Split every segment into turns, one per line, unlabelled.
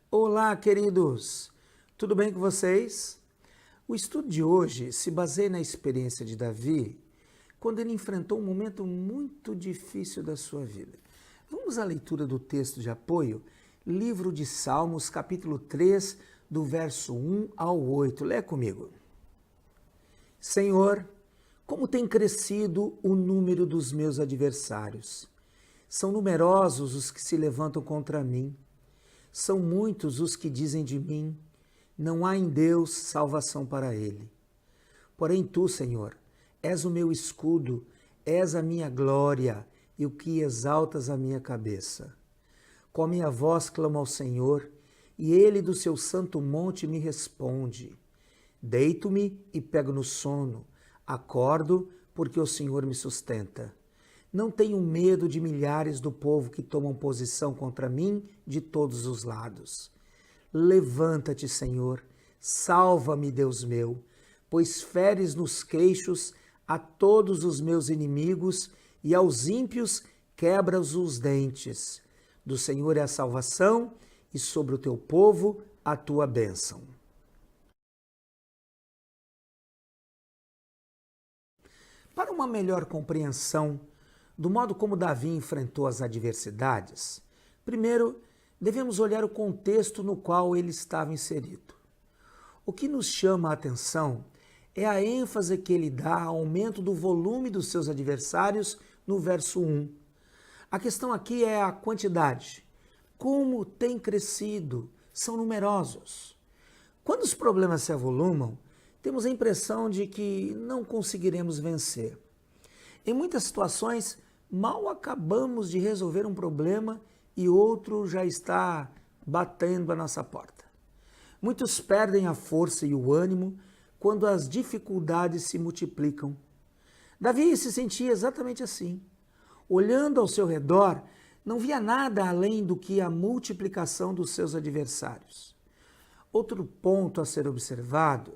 Olá, queridos! Tudo bem com vocês? O estudo de hoje se baseia na experiência de Davi, quando ele enfrentou um momento muito difícil da sua vida. Vamos à leitura do texto de apoio, livro de Salmos, capítulo 3, do verso 1 ao 8. Lê comigo. Senhor, como tem crescido o número dos meus adversários. São numerosos os que se levantam contra mim. São muitos os que dizem de mim, não há em Deus salvação para ele. Porém tu, Senhor, és o meu escudo, és a minha glória e o que exaltas a minha cabeça. Com a minha voz clamo ao Senhor, e ele do seu santo monte me responde. Deito-me e pego no sono, acordo porque o Senhor me sustenta. Não tenho medo de milhares do povo que tomam posição contra mim de todos os lados. Levanta-te, Senhor, salva-me, Deus meu, pois feres nos queixos a todos os meus inimigos e aos ímpios quebras os dentes. Do Senhor é a salvação e sobre o teu povo a tua bênção. Para uma melhor compreensão do modo como Davi enfrentou as adversidades, primeiro devemos olhar o contexto no qual ele estava inserido. O que nos chama a atenção é a ênfase que ele dá ao aumento do volume dos seus adversários no verso 1. A questão aqui é a quantidade. Como tem crescido? São numerosos. Quando os problemas se avolumam, temos a impressão de que não conseguiremos vencer. Em muitas situações, mal acabamos de resolver um problema e outro já está batendo a nossa porta. Muitos perdem a força e o ânimo quando as dificuldades se multiplicam. Davi se sentia exatamente assim. Olhando ao seu redor, não via nada além do que a multiplicação dos seus adversários. Outro ponto a ser observado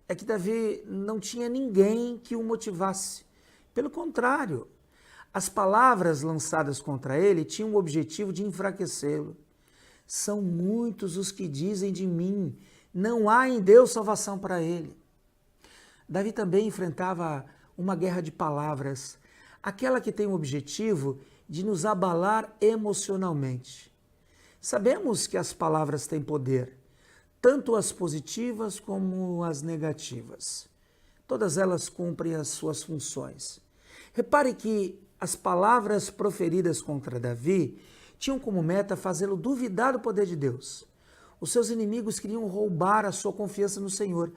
é que Davi não tinha ninguém que o motivasse. Pelo contrário, as palavras lançadas contra ele tinham o objetivo de enfraquecê-lo. São muitos os que dizem de mim, não há em Deus salvação para ele. Davi também enfrentava uma guerra de palavras, aquela que tem o objetivo de nos abalar emocionalmente. Sabemos que as palavras têm poder, tanto as positivas como as negativas. Todas elas cumprem as suas funções. Repare que as palavras proferidas contra Davi tinham como meta fazê-lo duvidar do poder de Deus. Os seus inimigos queriam roubar a sua confiança no Senhor.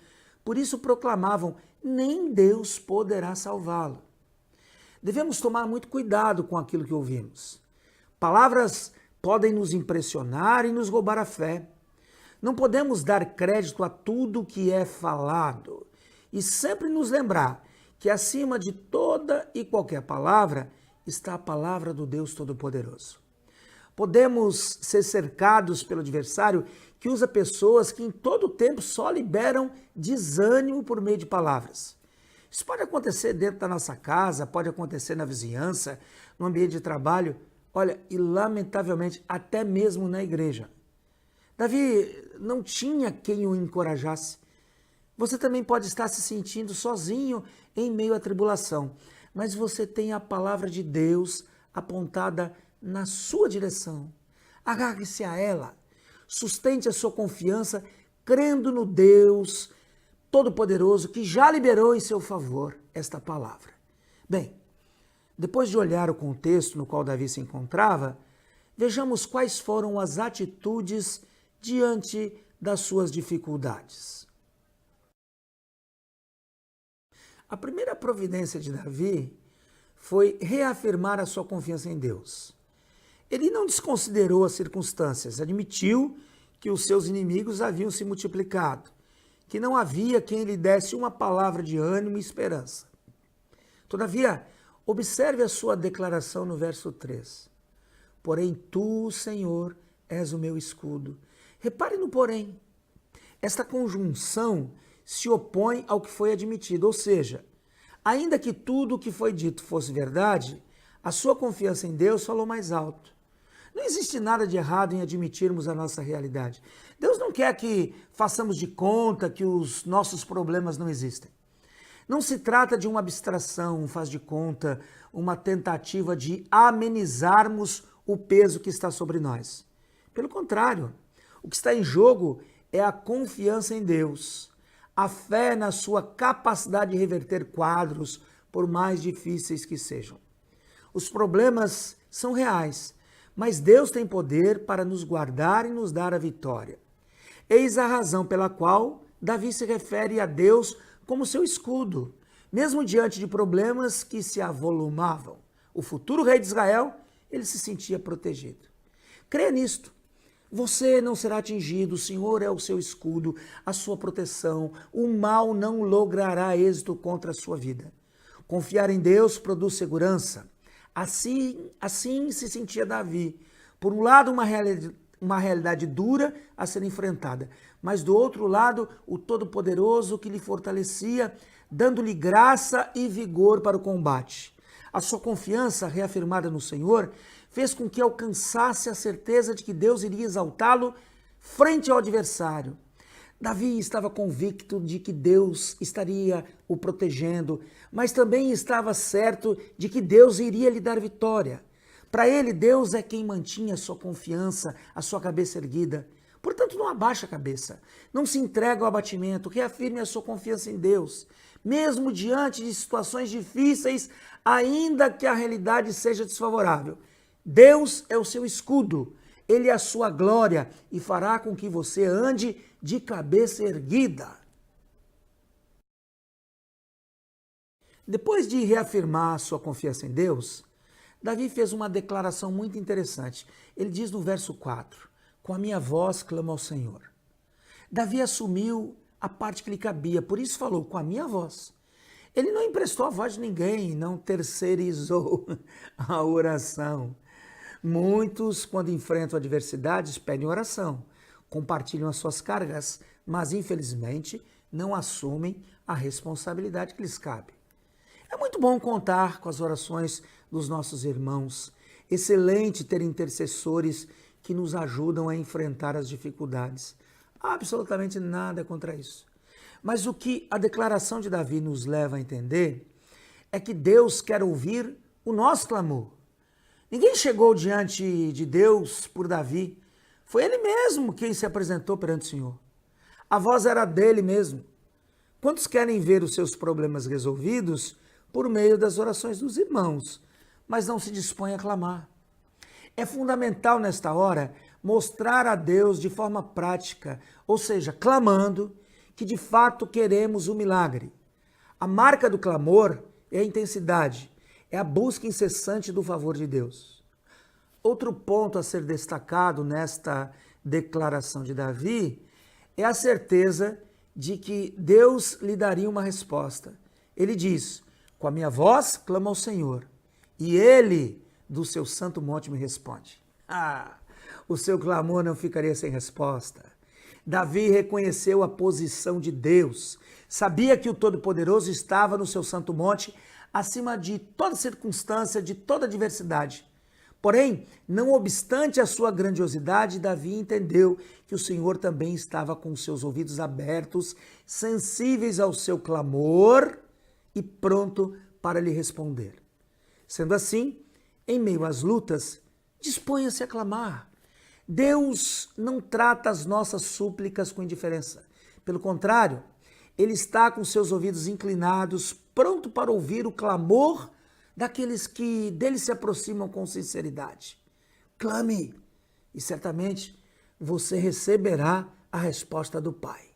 Por isso proclamavam, nem Deus poderá salvá-lo. Devemos tomar muito cuidado com aquilo que ouvimos. Palavras podem nos impressionar e nos roubar a fé. Não podemos dar crédito a tudo que é falado e sempre nos lembrar que acima de toda e qualquer palavra está a palavra do Deus Todo-Poderoso. Podemos ser cercados pelo adversário que usa pessoas que em todo o tempo só liberam desânimo por meio de palavras. Isso pode acontecer dentro da nossa casa, pode acontecer na vizinhança, no ambiente de trabalho, olha, e lamentavelmente até mesmo na igreja. Davi não tinha quem o encorajasse. Você também pode estar se sentindo sozinho em meio à tribulação, mas você tem a palavra de Deus apontada na sua direção. Agarre-se a ela, sustente a sua confiança, crendo no Deus Todo-Poderoso que já liberou em seu favor esta palavra. Bem, depois de olhar o contexto no qual Davi se encontrava, vejamos quais foram as atitudes diante das suas dificuldades. A primeira providência de Davi foi reafirmar a sua confiança em Deus. Ele não desconsiderou as circunstâncias, admitiu que os seus inimigos haviam se multiplicado, que não havia quem lhe desse uma palavra de ânimo e esperança. Todavia, observe a sua declaração no verso 3. Porém, tu, Senhor, és o meu escudo. Repare no porém. Esta conjunção se opõe ao que foi admitido, ou seja, ainda que tudo o que foi dito fosse verdade, a sua confiança em Deus falou mais alto. Não existe nada de errado em admitirmos a nossa realidade. Deus não quer que façamos de conta que os nossos problemas não existem. Não se trata de uma abstração, um faz de conta, uma tentativa de amenizarmos o peso que está sobre nós. Pelo contrário, o que está em jogo é a confiança em Deus, a fé na sua capacidade de reverter quadros, por mais difíceis que sejam. Os problemas são reais, mas Deus tem poder para nos guardar e nos dar a vitória. Eis a razão pela qual Davi se refere a Deus como seu escudo, mesmo diante de problemas que se avolumavam. O futuro rei de Israel, ele se sentia protegido. Creia nisto. Você não será atingido, o Senhor é o seu escudo, a sua proteção, o mal não logrará êxito contra a sua vida. Confiar em Deus produz segurança. Assim se sentia Davi. Por um lado, uma realidade dura a ser enfrentada, mas do outro lado, o Todo-Poderoso que lhe fortalecia, dando-lhe graça e vigor para o combate. A sua confiança, reafirmada no Senhor, fez com que alcançasse a certeza de que Deus iria exaltá-lo frente ao adversário. Davi estava convicto de que Deus estaria o protegendo, mas também estava certo de que Deus iria lhe dar vitória. Para ele, Deus é quem mantinha a sua confiança, a sua cabeça erguida. Portanto, não abaixe a cabeça, não se entregue ao abatimento, reafirme a sua confiança em Deus. Mesmo diante de situações difíceis, ainda que a realidade seja desfavorável, Deus é o seu escudo, Ele é a sua glória e fará com que você ande de cabeça erguida. Depois de reafirmar a sua confiança em Deus, Davi fez uma declaração muito interessante. Ele diz no verso 4, com a minha voz clamo ao Senhor. Davi assumiu a parte que lhe cabia, por isso falou, com a minha voz. Ele não emprestou a voz de ninguém, não terceirizou a oração. Muitos, quando enfrentam adversidades, pedem oração, compartilham as suas cargas, mas infelizmente não assumem a responsabilidade que lhes cabe. É muito bom contar com as orações dos nossos irmãos. Excelente ter intercessores que nos ajudam a enfrentar as dificuldades. Absolutamente nada contra isso. Mas o que a declaração de Davi nos leva a entender é que Deus quer ouvir o nosso clamor. Ninguém chegou diante de Deus por Davi. Foi ele mesmo quem se apresentou perante o Senhor. A voz era dele mesmo. Quantos querem ver os seus problemas resolvidos por meio das orações dos irmãos, mas não se dispõem a clamar? É fundamental nesta hora mostrar a Deus de forma prática, ou seja, clamando, que de fato queremos o milagre. A marca do clamor é a intensidade, é a busca incessante do favor de Deus. Outro ponto a ser destacado nesta declaração de Davi é a certeza de que Deus lhe daria uma resposta. Ele diz, com a minha voz clamo ao Senhor, e Ele do seu santo monte me responde. O seu clamor não ficaria sem resposta. Davi reconheceu a posição de Deus, sabia que o Todo-Poderoso estava no seu santo monte, acima de toda circunstância, de toda adversidade. Porém, não obstante a sua grandiosidade, Davi entendeu que o Senhor também estava com seus ouvidos abertos, sensíveis ao seu clamor e pronto para lhe responder. Sendo assim, em meio às lutas, disponha-se a clamar. Deus não trata as nossas súplicas com indiferença. Pelo contrário, Ele está com seus ouvidos inclinados, pronto para ouvir o clamor daqueles que dele se aproximam com sinceridade. Clame e certamente você receberá a resposta do Pai.